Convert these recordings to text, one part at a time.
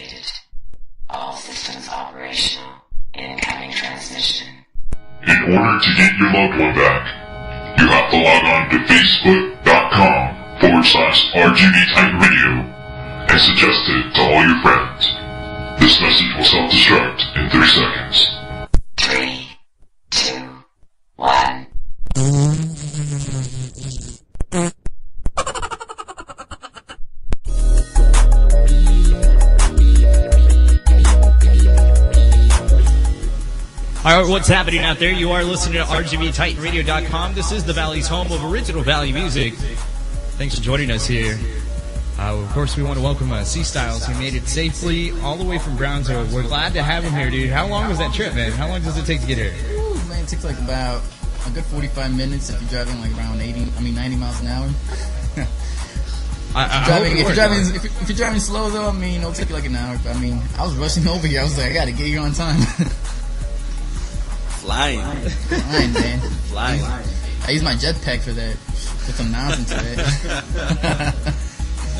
activated. All systems operational. Incoming transmission. In order to get your loved one back, you have to log on to facebook.com/RGB Titan Radio and suggest it to all your friends. This message will self-destruct in 3 seconds. 3, 2, 1. Alright, what's happening out there? You are listening to RGBTitanRadio.com. This is the Valley's home of original Valley music. Thanks for joining us here. Of course, we want to welcome CStyles. He made it safely all the way from Brownsville. We're glad to have him here, dude. How long was that trip, man? How long does it take to get here? Ooh, man, it takes like about a good 45 minutes if you're driving like around 90 miles an hour. If you're driving slow, though, I mean, it'll take you like an hour. But, I mean, I was rushing over here. I was like, I got to get here on time. Flying, man. Flying. I use my jetpack for that. Put some nonsense to it.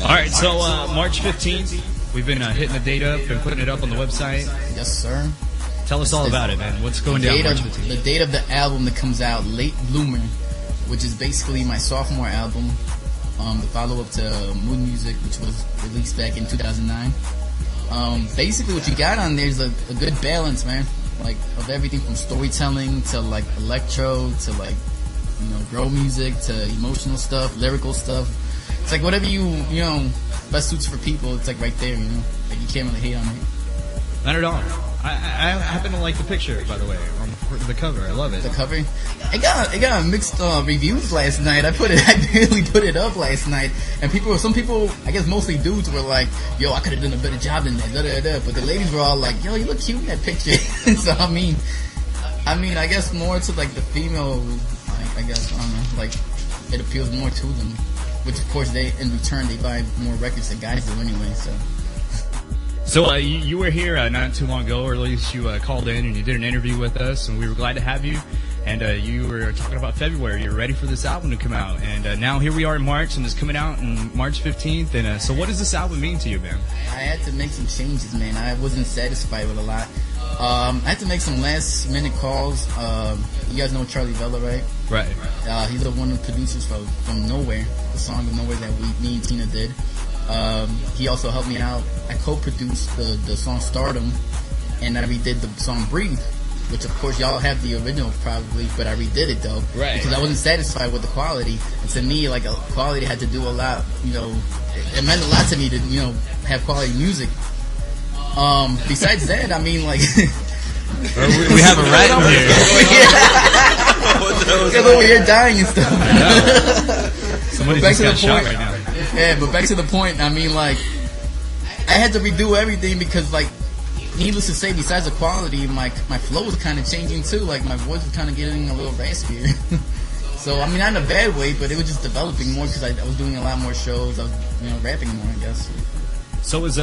All right, so March 15th, we've been hitting the date up and putting it up on the website. Yes, sir. Tell us all about it, man. What's going down March 15th? The date of the album that comes out, Late Bloomer, which is basically my sophomore album, the follow-up to Mood Music, which was released back in 2009. Basically, what you got on there is a good balance, man. Like, of everything from storytelling to, like, electro to, like, you know, girl music to emotional stuff, lyrical stuff. It's like whatever you know, best suits for people, it's like right there, you know. Like, you can't really hate on it. Not at all. I happen to like the picture, by the way, on the cover. I love it. The cover? It got mixed reviews last night. I barely put it up last night, and some people, I guess mostly dudes, were like, "Yo, I could have done a better job than that." Da, da, da. But the ladies were all like, "Yo, you look cute in that picture." So I mean, I guess more to like the female, like, I guess I don't know, like it appeals more to them. Which, of course, in return, they buy more records than guys do anyway, so. So, you were here not too long ago, or at least you called in and you did an interview with us, and we were glad to have you. And you were talking about February. You're ready for this album to come out. And now here we are in March, and it's coming out on March 15th. And so what does this album mean to you, man? I had to make some changes, man. I wasn't satisfied with a lot. I had to make some last-minute calls. You guys know Charlie Vella, right? Right. He's one of the producers from Nowhere, the song of Nowhere that me and Tina did. He also helped me out. I co-produced the song Stardom, and I redid the song Breathe, which, of course, y'all have the original probably, but I redid it, though. Right. Because I wasn't satisfied with the quality. And to me, like, quality had to do a lot, you know. It meant a lot to me to, you know, have quality music. Besides that, I mean, like... we have a rat in here. Because over here dying and stuff. Somebody just got shot right now. Yeah, but back to the point, I mean, like, I had to redo everything because, like, needless to say, besides the quality, my flow was kind of changing too. Like, my voice was kind of getting a little raspier. So, I mean, not in a bad way, but it was just developing more because I was doing a lot more shows. I was, you know, rapping more, I guess. So is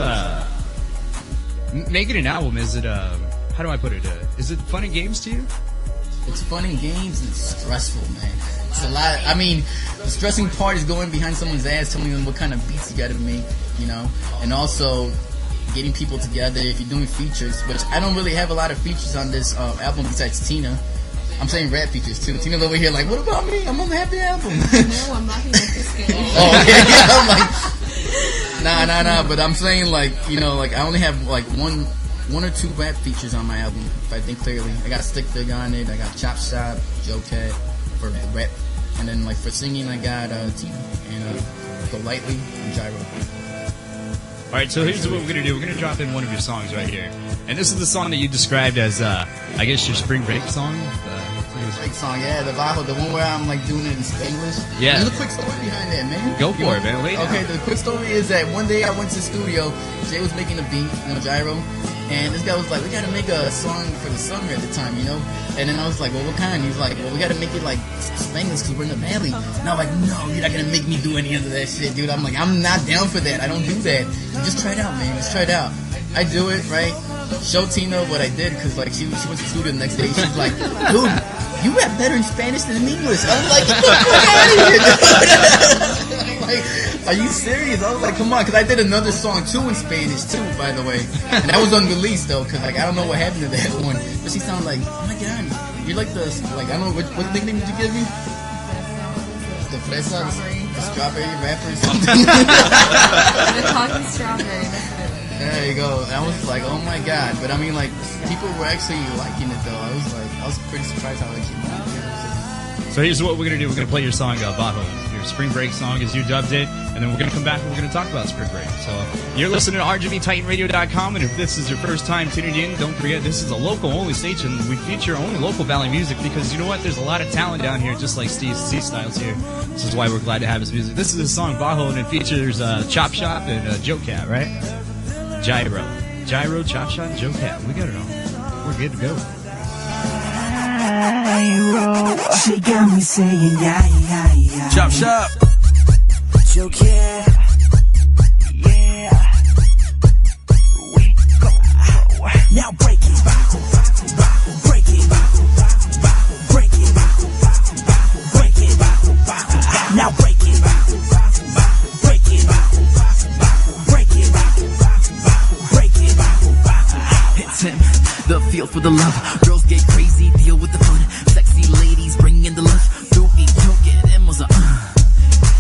making an album, is it, how do I put it? Is it fun and games to you? It's fun and games and it's stressful, man. It's a lot. I mean, the stressing part is going behind someone's ass, telling them what kind of beats you got to make, you know, and also getting people together if you're doing features, which I don't really have a lot of features on this album besides Tina. I'm saying rap features too. Tina's over here like, what about me? I'm on the happy album. No, I'm laughing at this game. Oh, okay. I'm like, nah. But I'm saying, like, you know, like I only have like one or two rap features on my album, if I think clearly. I got Stick Fig on it. I got Chop Shop, Joe Cat for the rap, and then like for singing, I got Tina and Go Lightly and Gyro. All right, so here's what we're gonna do. We're gonna drop in one of your songs right here, and this is the song that you described as, I guess, your spring break song. Break song, yeah, the one where I'm like doing it in Spanglish. Yeah. There's a quick story behind that, man. Go for it, man. Okay, the quick story is that one day I went to the studio. Jay was making a beat, you know, Gyro, and this guy was like, "We gotta make a song for the summer at the time, you know." And then I was like, "Well, what kind?" He's like, "Well, we gotta make it like Spanglish because we're in the valley." And I'm like, "No, you're not gonna make me do any of that shit, dude." I'm like, "I'm not down for that. I don't do that. Just try it out, man. Just try it out." I do it, right? Show Tina what I did because like she went to the studio the next day. She's like, "Dude, you rap better in Spanish than in English." I'm like, "Get the fuck out of here, dude." Are you serious? I was like, come on, because I did another song too in Spanish too, by the way, and that was unreleased though, because like I don't know what happened to that one. But she sounded like, oh my god, you're like the I don't know what nickname did you give me? The fresa, the strawberry rapper or something. The talking strawberry. There you go. I was like, oh my god. But I mean, like, people were actually liking it though. I was pretty surprised how it came out. So here's what we're going to do. We're going to play your song, Bajo. Your spring break song as you dubbed it. And then we're going to come back and we're going to talk about spring break. So you're listening to RGBTitanRadio.com. And if this is your first time tuning in, don't forget this is a local-only station. We feature only local Valley music because, you know what, there's a lot of talent down here, just like Steve CStyles here. This is why we're glad to have his music. This is his song, Bajo, and it features Chop Shop and Joe Cat, right? Gyro, Chop Shop, Joe Cat. We got it all. We're good to go. She got me saying yeah. Chop Shop. Joe Cat. Yeah. We go. Now break it. Break it. Break it. Break it. Now break it. Break it. Break it. Break it. It's him. The feel for the love. Girls get crazy, deal with the fun. Sexy ladies bring in the love. Tú y yo queremos a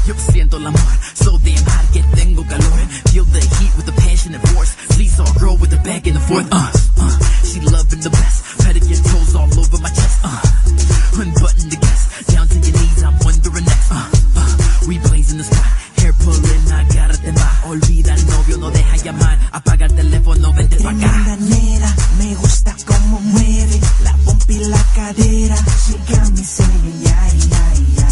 Yo siento el amor, so damn hot que tengo calor. Feel the heat with the passionate force. Please all girl with the back and the forth. She loving the best. Petting your toes all over my chest. Unbutton the gas. Down to your knees, I'm wondering next. We blazing the spot. Hair pulling, agárrate más. Olvida el novio, no deja llamar. Apaga el teléfono, vente pa' acá. Me gusta como mueve la pompa y la cadera. She got me saying yeah.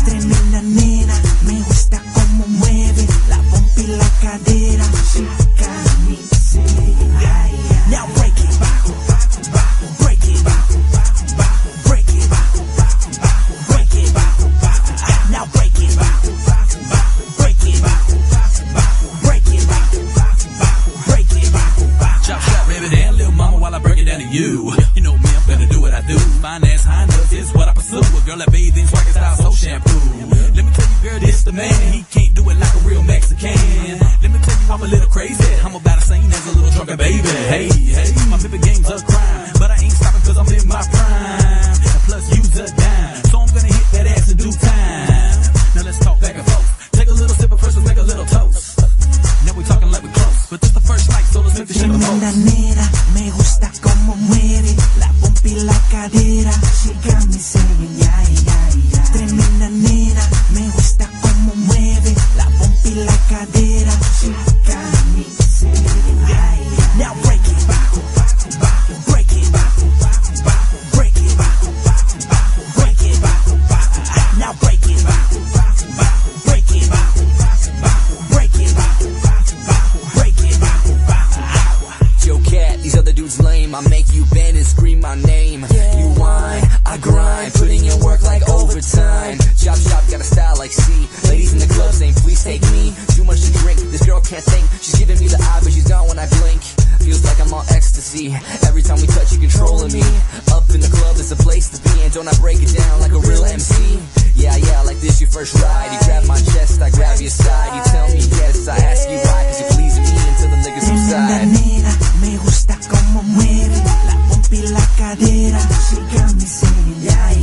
Tremenda nena, me gusta como mueve la pompa y la cadera. She got me saying yeah. Now break it, break it, break it, break it. Now break it, break it, break it, break it. Chop shop, baby, damn little mama, while I break it down to you. You know me, I'm gonna do what I do. Fine ass high enough is what I pursue. A girl that bathes in swagger style soap shampoo. Let me tell you, girl, this the man. He can't do it like a real Mexican. Let me tell you, I'm a little crazy. I'm about as sane as a little drunken baby. Hey, my pimpin' game's a crime, but I ain't stopping 'cause I'm in my prime. And plus, you's a dime, so I'm gonna hit that ass in due time. Now let's talk back and forth. Take a little sip of first, let's make a little toast. Now we talking like we close, but this the first night, so let's make the shit a Tremenda nena, me gusta como mueve la pompa y la cadera. She got me saying yeah. Tremenda nena, me gusta como mueve la pompa y la cadera. She got me saying yeah. Now break it, break it, break it, break it. Now break it, break it, break it, break it. Joe Cat, these other dudes lame. I make you bend and scream my name. You whine, I grind, putting in work like overtime. Chop shop, got a style like C. Ladies in the club saying, please take me. Too much to drink, this girl can't think. She's giving me the eye, but she's gone when I blink. Feels like I'm on ecstasy. Every time we touch, you controlling me. Up in the club, it's a place to be. And don't I break it down like a real MC? Yeah, like this your first ride. You grab my chest, I grab your side. You tell me yes, I ask you why. 'Cause you're pleasing me until the niggas subside. Nena, me gusta como mueve la pompa y la cadera. She got me saying yeah.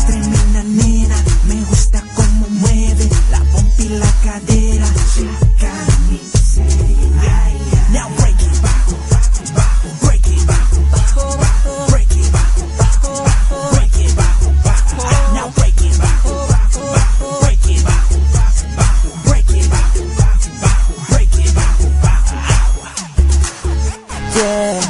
Tremenda nena, me gusta como mueve la pompa y la cadera. She got me saying yeah. Now break it, break it, break it, break it. Now break it, break it, break it, break it. Yeah.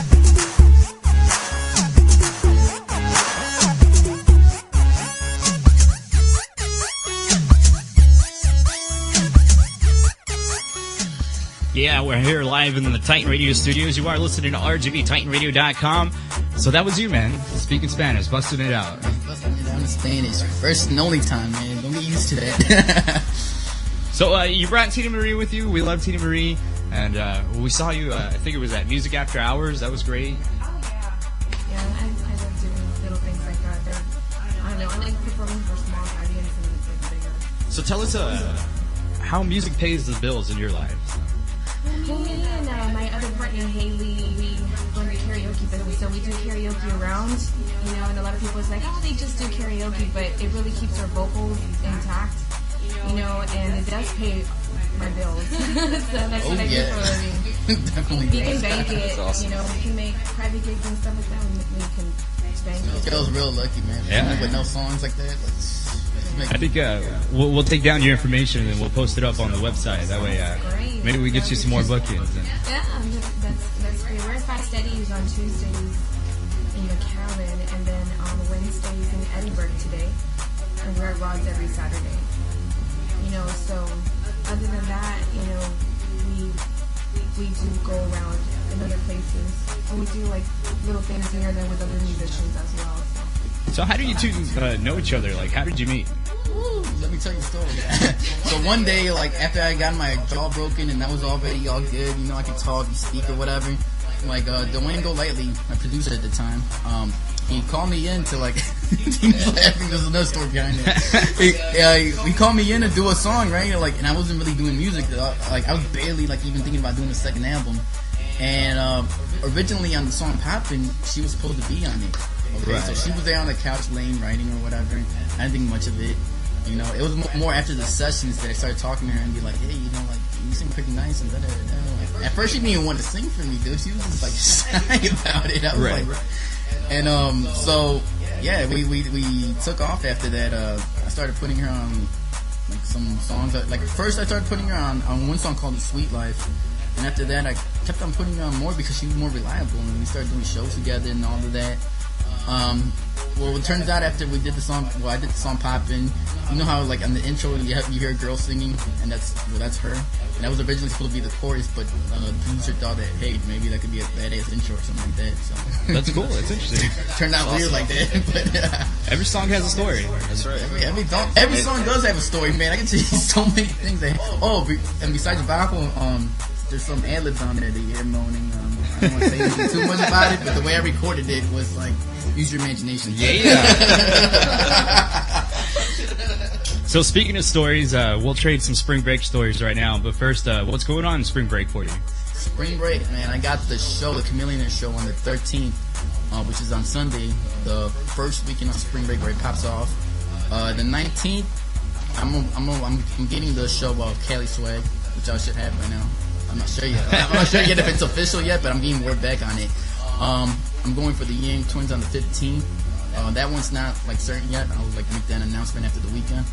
Yeah, we're here live in the Titan Radio studios. You are listening to RGBTitanRadio.com. So that was you, man, speaking Spanish, busting it out. Busting it out in Spanish. First and only time, man. Don't get used to that. So you brought Tina Marie with you. We love Tina Marie. And we saw you, I think it was at Music After Hours. That was great. Oh, yeah. I love doing little things like that. I don't know, I like performing for small audiences and it's like bigger. So tell us how music pays the bills in your life. Well, me and my other partner Haley, we run the karaoke business, so we do karaoke around, and a lot of people is like, oh, they just do karaoke, but it really keeps our vocals intact, and it does pay my bills. So that's what I do for a living. Definitely. We can bank it, we can make private gigs and stuff like that, we can bank it. Girls real lucky, man. Yeah. With no songs like that. I think we'll take down your information and then we'll post it up on the website. That way, maybe we get you some more bookings. Yeah, that's great. We're at Fast Eddie's on Tuesdays in McAllen, and then on Wednesdays in Edinburgh today, and we're at Rod's every Saturday. So other than that, we do go around in other places, and we do like little things here and there with other musicians as well. So how do you two know each other? Like, how did you meet? Ooh, let me tell you a story. So one day, like, after I got my jaw broken and that was already all good, I could talk, speak or whatever, like, Dwayne Golightly, my producer at the time, he called me in to, like, he's laughing, there's another story behind it. He called me in to do a song, right? Like, and I wasn't really doing music. Like, I was barely, like, even thinking about doing a second album. And originally on the song Poppin', she was supposed to be on it. Okay, so she was there on the couch laying, writing or whatever. I didn't think much of it. It was more after the sessions that I started talking to her and be like, hey, like, you sing pretty nice and da-da-da. Like, at first she didn't even want to sing for me, dude. She was just like shy about it. I was like, and so yeah, we took off after that. I started putting her on like some songs. Like first I started putting her on one song called The Sweet Life. And after that, I kept on putting her on more because she was more reliable, and we started doing shows together and all of that. Well, it turns out after we did the song, I did the song Poppin'. You know how, like, on the intro, you hear a girl singing, and that's her. And that was originally supposed to be the chorus, but the producer thought that, hey, maybe that could be a badass intro or something like that. So that's cool. That's interesting. Turned out weird like that. But, every song has a story. That's right. Every song does have a story, man. I can tell you so many things. And besides vocal, there's some ad-libs on there that you hear moaning. I don't want to say anything too much about it, but the way I recorded it was like, use your imagination. Yeah. So speaking of stories, we'll trade some spring break stories right now. But first, what's going on in spring break for you? Spring break, man. I got the show, the Chameleon Show, on the 13th, which is on Sunday, the first weekend of spring break where it pops off. The 19th, I'm getting the show Cali Swag, which I should have by now. I'm not sure yet. I'm not sure yet if it's official yet, but I'm getting word back on it. I'm going for the Yang Twins on the 15th. That one's not like certain yet. I'll like make that announcement after the weekend.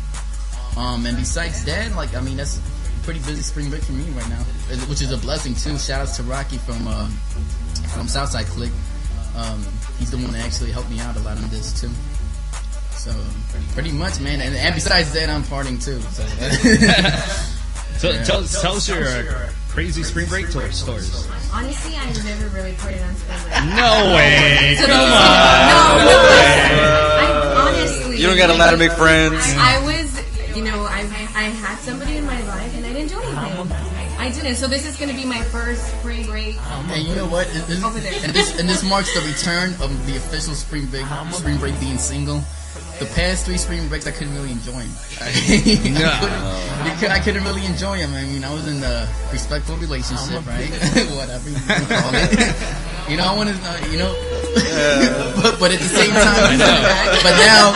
And besides that, like, I mean, that's pretty busy spring break for me right now, which is a blessing too. Shout outs to Rocky from Southside Click. He's the one that actually helped me out a lot on this too. So pretty much, man. And besides that, I'm partying too. So tell us your crazy spring break stories. Honestly, I've never really partied on spring break. No way! So Come on! No way! I honestly... You don't got a lot of big friends. I was, I had somebody in my life and I didn't do anything. I didn't. So this is going to be my first spring break. And you know what? Over there. And this marks the return of the official spring break being single. The past 3 spring breaks, I couldn't really enjoy them. I couldn't really enjoy them. I mean, I was in a respectful relationship, right? Whatever you can call it. I want to, but at the same time, but now,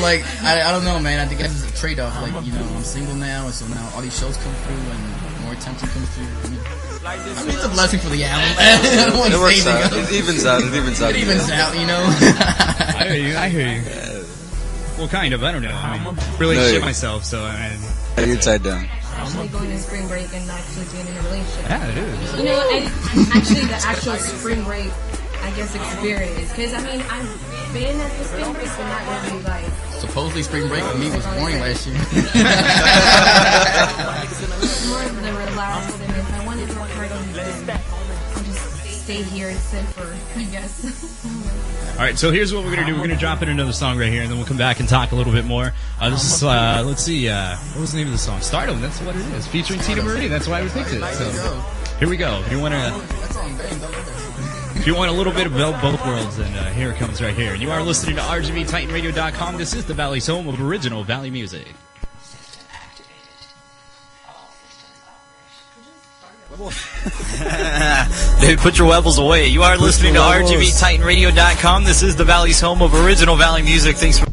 like, I don't know, man. I think that's a trade-off. Like, I'm single now, and so now all these shows come through, and more attention comes through. I mean, it's a blessing for the album. I don't want to say anything else. It evens out. It evens out, I hear you. Well, kind of. I don't know. I mean, relationship myself, so I mean. You're tied down. Actually going to spring break and actually being in a relationship. Yeah, it is. And actually the actual spring break, I guess, experience. Because, I mean, I've been at the spring break, but not really like... Supposedly spring break for me was boring last year. It's more of the relaxed, and if I wanted to work hard on this, I'll just stay here and sit for, I guess. All right, so here's what we're going to do. We're going to drop in another song right here, and then we'll come back and talk a little bit more. This is, let's see, what was the name of the song? Stardom, that's what it is. Featuring Tina Marie, that's why we picked it. So here we go. If you want a little bit of both worlds, then here it comes right here. You are listening to RGVTitanRadio.com. This is the Valley's home of original Valley music. Dude, put your levels away. You are listening to RGBTitanRadio.com. This is the Valley's home of original Valley music. Thanks for...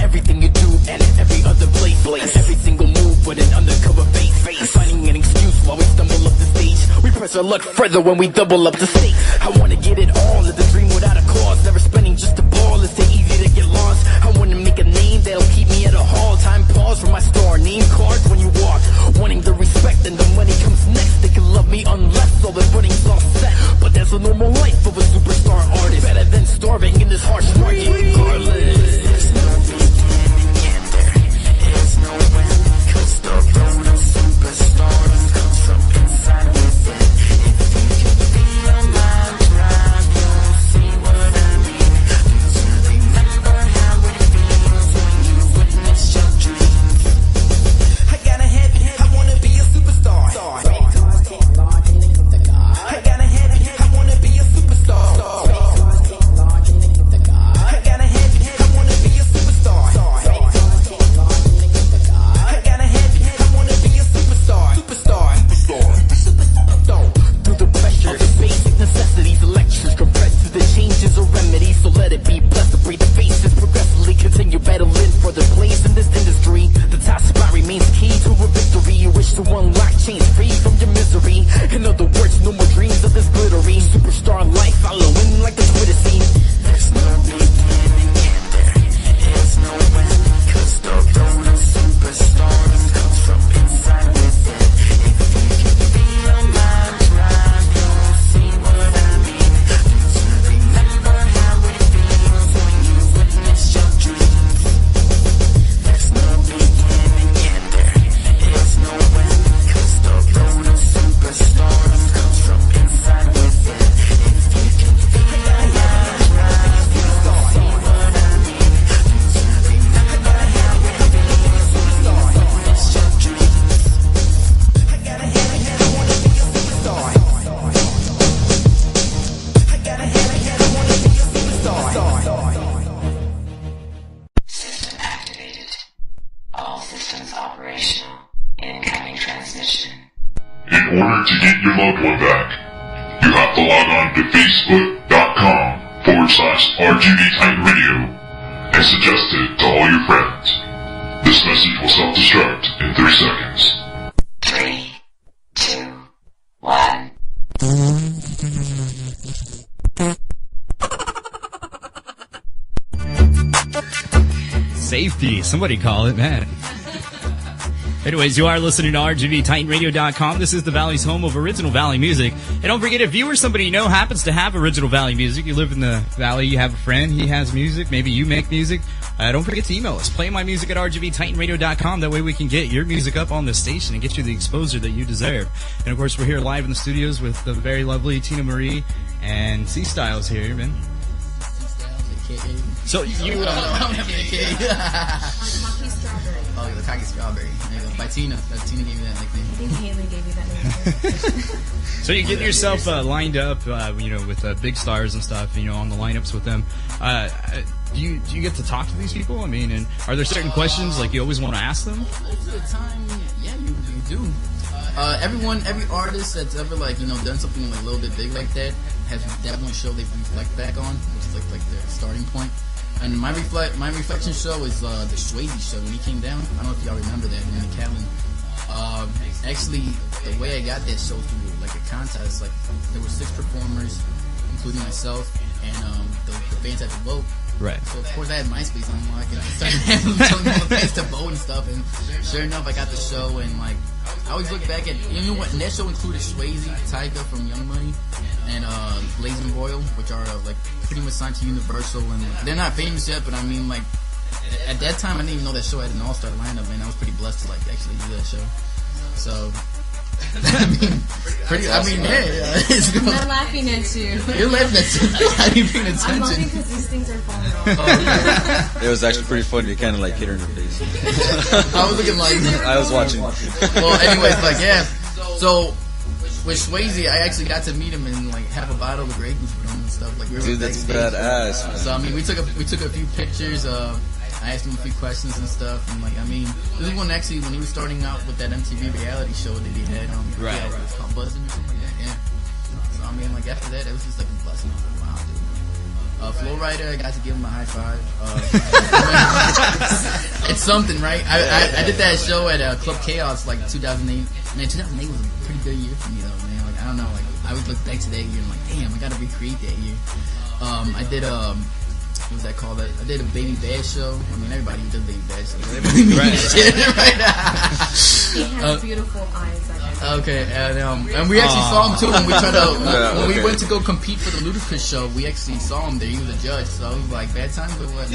Everything you do and every other place, every single move with an undercover face, finding an excuse while we stumble up the stage. We press our luck further when we double up the stakes. I wanna get it all, live the dream without a cause, never spending just a ball. It's too easy to get lost. I wanna make a name that'll keep me at a hall. Time pause for my star, name cards when you walk, wanting the respect and the money comes next. They can love me unless all the footing's all set, but that's a normal life of a superstar artist. Better than starving in this harsh market regardless. In order to get your loved one back, you have to log on to Facebook.com/RGB Titan Radio and suggest it to all your friends. This message will self-destruct in 3 seconds. 3, 2, 1. Safety, somebody call it, man. Anyways, you are listening to RGBTitanRadio.com. This is the Valley's home of original Valley music. And don't forget, if you or somebody you know happens to have original Valley music, you live in the Valley, you have a friend, he has music, maybe you make music, don't forget to email us. Play my music at RGBTitanRadio.com. That way we can get your music up on the station and get you the exposure that you deserve. And of course, we're here live in the studios with the very lovely Tina Marie and CStyles here, man. So you... I don't have an AKA. Cocky Strawberry. There you go. By Tina. Tina gave me that nickname. I think Haley gave you that name. So you get yourself lined up, with big stars and stuff, on the lineups with them. Do you get to talk to these people? I mean, and are there certain questions like you always want to ask them? Most of the time, yeah, you do. Every artist that's ever done something like a little bit big like that has that one show they reflect back on, which is like their starting point. And my reflection show is the Swayze show when he came down. I don't know if y'all remember that in McAllen. Actually, the way I got that show through like a contest, like there were 6 performers, including myself, and the fans had to vote. Right. So of course I had MySpace unlocked and I started telling all the fans to vote and stuff. And sure enough, I got the show. And like I always look back at what, and that show included Swayze, Tyga from Young Money, and Blazing Royal, which are like pretty much signed to Universal. And they're not famous yet, but I mean like at that time I didn't even know that show had an all-star lineup, and I was pretty blessed to like actually do that show. So. I'm not laughing at you. You're laughing at you. How are you paying attention? I'm laughing because these things are falling off. It was actually pretty funny. You kind of like hit her in the face. I was looking like... I was watching. Well, anyways, like, yeah. So, with Swayze, I actually got to meet him and like have a bottle of Grey Goose with him and stuff. Like, we were dude, that's badass, man. So, I mean, we took a few pictures. I asked him a few questions and stuff, and like, I mean, this is when actually when he was starting out with that MTV reality show that he had, right? Yeah, it was called Buzzing or something like that. Yeah. So I mean, like after that, it was just like a blessing. I was like, wow, dude. Flow Rider, I got to give him a high five. It's something, right? I did that show at Club Chaos like 2008. Man, 2008 was a pretty good year for me though, man. Like I don't know, like I would look back to that year and like, damn, I gotta recreate that year. I did what was that called? I did a Baby Bad show. I mean, everybody does Baby Bad shows. Everybody right now. He has beautiful eyes. Okay, and we actually saw him too when we tried to when we went to go compete for the Ludacris show. We actually saw him there. He was a judge, so I was like, bad times or what?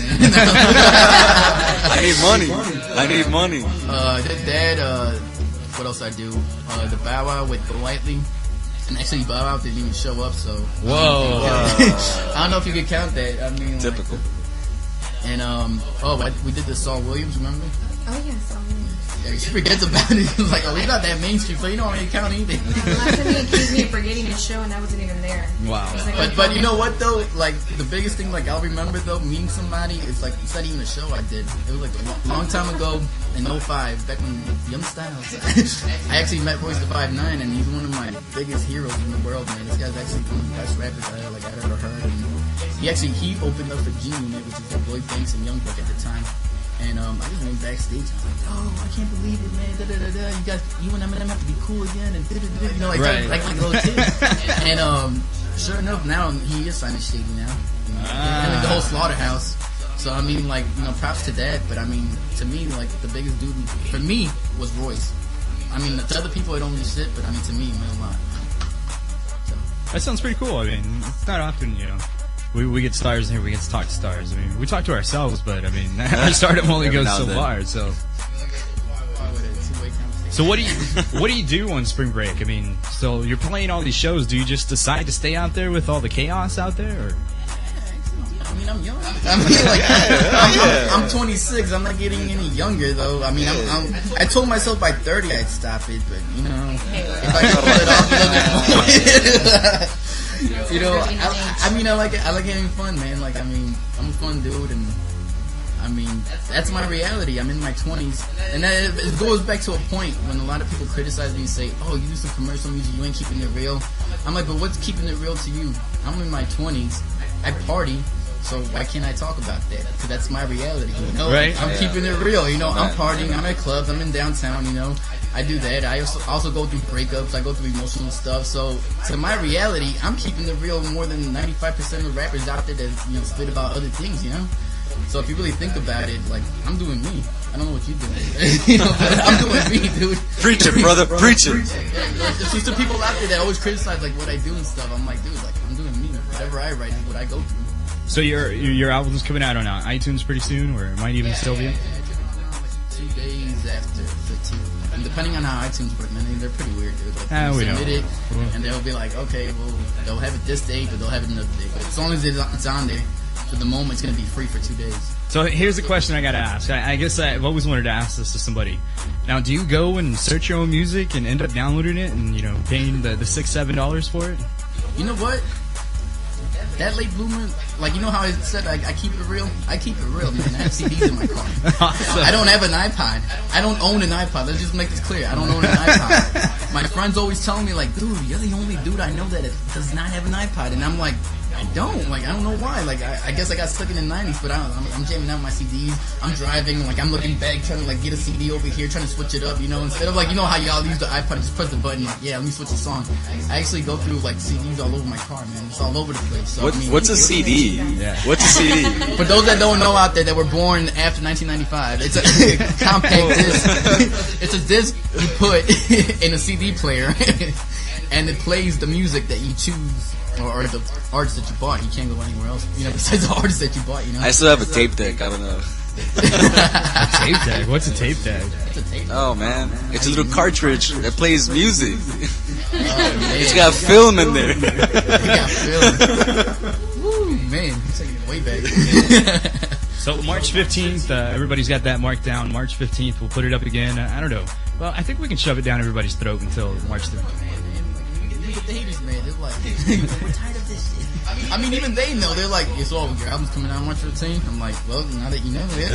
I need money. Dad. What else I do? The Bow Wow with Politely. And actually, Bow Wow didn't even show up, so... Whoa. I don't know if you could count that. I mean, typical. Like, and, we did the Saul Williams, remember? Oh, yeah, Saul Williams. Yeah, she forgets about it. He's like, he's not that mainstream, so you don't really count anything. Last time he accused me of forgetting his show, and I wasn't even there. Wow. Like, but you know what, though? Like, the biggest thing, like, I'll remember, though, meeting somebody, it's like, it's not even a show I did. It was, like, a long time ago, in 05, back when Young Styles. I actually met Royce the 5'9", and he's one of my biggest heroes in the world, man. This guy's actually one of the best rappers I've ever heard. And he opened up for G-Unit, which is like Lloyd Banks and Young Buck at the time. And I just went backstage. I was like, "Oh, I can't believe it, man! Da, da, da, da. You and Eminem have to be cool again." And da, da, da, you know, like right. like a little kid. And sure enough, now he is signed to Shady now. And like the whole Slaughterhouse. So I mean, like, you know, props to that. But I mean, to me, like the biggest dude for me was Royce. I mean, to other people it don't mean shit, but I mean to me, it meant a lot. So. That sounds pretty cool. I mean, it's not often, you know. We get stars in here. We get to talk to stars. I mean, we talk to ourselves, but I mean, our stardom only goes so far. So what do you do on spring break? I mean, so you're playing all these shows. Do you just decide to stay out there with all the chaos out there, or? I mean, I'm young. I mean, like, I'm 26. I'm not getting any younger, though. I mean, I told myself by 30 I'd stop it, but you know, if I could pull it off a little bit more. You know, I mean, I like having fun, man. Like, I mean, I'm a fun dude, and I mean, that's my reality. I'm in my 20s, and it goes back to a point when a lot of people criticize me and say, "Oh, you do some commercial music, you ain't keeping it real." I'm like, but what's keeping it real to you? I'm in my 20s. I party. So why can't I talk about that? Because that's my reality, you know? Right. I'm keeping it real, you know? I'm partying, I'm at clubs, I'm in downtown, you know? I do that. I also go through breakups, I go through emotional stuff. So to my reality, I'm keeping it real more than 95% of rappers out there that, you know, spit about other things, you know? So if you really think about it, like, I'm doing me. I don't know what you're doing. You know, but I'm doing me, dude. Preach it, brother. Preach it. There's just the people out there that always criticize, like, what I do and stuff. I'm like, dude, like, I'm doing me. Whatever I write is what I go through. So your album's coming out on iTunes pretty soon, or it might even still be? 2 days after 15. And depending on how iTunes work, man, they're pretty weird, dude. Like, you submit it, and they'll be like, okay, well, they'll have it this day, but they'll have it another day. But as long as it's on there, for the moment, it's gonna be free for 2 days. So here's the question I gotta ask. I guess I've always wanted to ask this to somebody. Now, do you go and search your own music and end up downloading it and, you know, paying the $6-7 for it? You know what? That late bloomer, like, you know how I said I keep it real? I keep it real, man. I have CDs in my car. Awesome. I don't have an iPod. I don't own an iPod. Let's just make this clear. I don't own an iPod. My friends always tell me, like, dude, you're the only dude I know that does not have an iPod. And I'm like, I don't. Like, I don't know why. Like, I guess I got stuck in the 90s, but I'm jamming out my CDs. I'm driving. Like, I'm looking back, trying to, like, get a CD over here, trying to switch it up, you know? Instead of, like, you know how y'all use the iPod and just press the button, like, yeah, let me switch the song. I actually go through, like, CDs all over my car, man. It's all over the place. So, What's a CD? Yeah. What's a CD? For those that don't know out there that were born after 1995, it's a compact disc. It's a disc you put in a CD player, and it plays the music that you choose. Or the artist that you bought. You can't go anywhere else, you know, besides the artist that you bought, you know. I still have a tape deck. I don't know. A tape deck? What's a tape deck? It's a tape deck. Oh man, it's a little cartridge that plays music. It's Man. got film in there. You got film. Woo, man, you're taking it way back. So March 15th, everybody's got that marked down. March 15th, we'll put it up again. I don't know. Well, I think we can shove it down everybody's throat until March 15th. Look at the haters, man. They're like, we're tired of this shit. I mean, even they know. They're like, it's all your album's coming out March 15th. I'm like, well, now that you know it.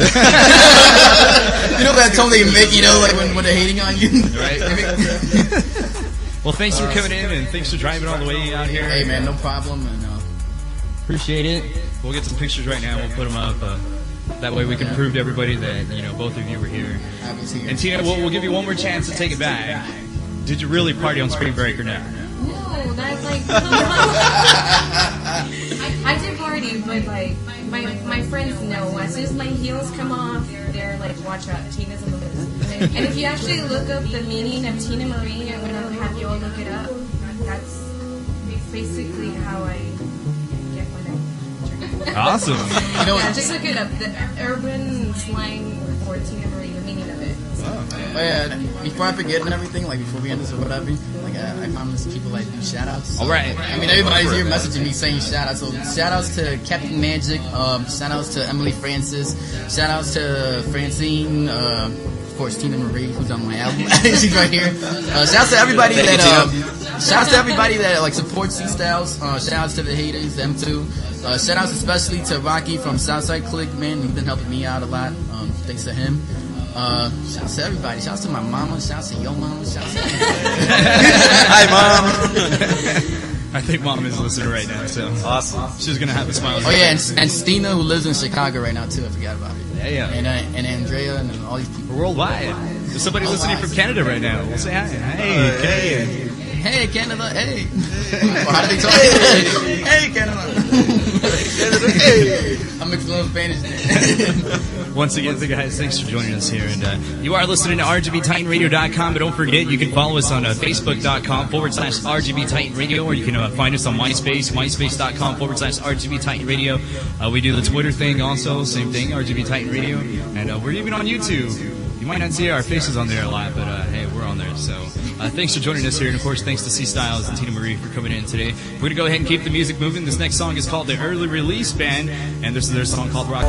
You know that tone they make, you know, like when they're hating on you. Right. Well, thanks for coming in and thanks for driving all the way out here. Hey, man, no problem. And appreciate it. We'll get some pictures right now. We'll put them up. That way we can prove to everybody that, you know, both of you were here. And Tina, we'll give you one more chance to take it back. Did you really party on spring break or not? No, that's like I did party, but like my friends know. As soon as my heels come off, they're like, watch out, Tina's in the list. And if you actually look up the meaning of Tina Marie, I'm gonna have you all look it up. That's basically how I get my name. Awesome. you know, Yeah, just look it up. The urban slang for Tina Marie, the meaning of it. before I forget and everything, like before we end this or whatever, like I promise people like do shout outs. All right. I mean, everybody's here messaging me saying shout outs. So shout outs to Captain Magic, shout outs to Emily Francis, shout outs to Francine, of course Tina Marie, who's on my album. She's right here. Shout outs to everybody that like supports CStyles. Shout outs to the haters, them too. Shout outs especially to Rocky from Southside Click, man. He's been helping me out a lot. Thanks to him. Shout outs to everybody. Shout outs to my mama. Shout outs to your mama. Shout outs to Hi, Mom. I think Mom is listening right now, so Awesome. she's gonna have a smile. Oh yeah, and Stina, who lives in Chicago right now too. I forgot about it. Yeah. And Andrea and all these people. Worldwide. There's somebody listening from Canada right now. We'll say hi. Hey, Canadian. Hey Canada, hey. Or how do they talk? Hey Canada. Hey. I'm mixed with Spanish there. Once again, guys, thanks for joining us here. And you are listening to RGBTitanRadio.com, but don't forget, you can follow us on Facebook.com/RGBTitanRadio, or you can find us on MySpace, MySpace.com/RGBTitanRadio. We do the Twitter thing also, same thing, RGB Titan Radio. And we're even on YouTube. You might not see our faces on there a lot, but hey, we're on there. So thanks for joining us here. And of course, thanks to CStyles and Tina Marie for coming in today. We're going to go ahead and keep the music moving. This next song is called The Early Release Band, and this is their song called Rock.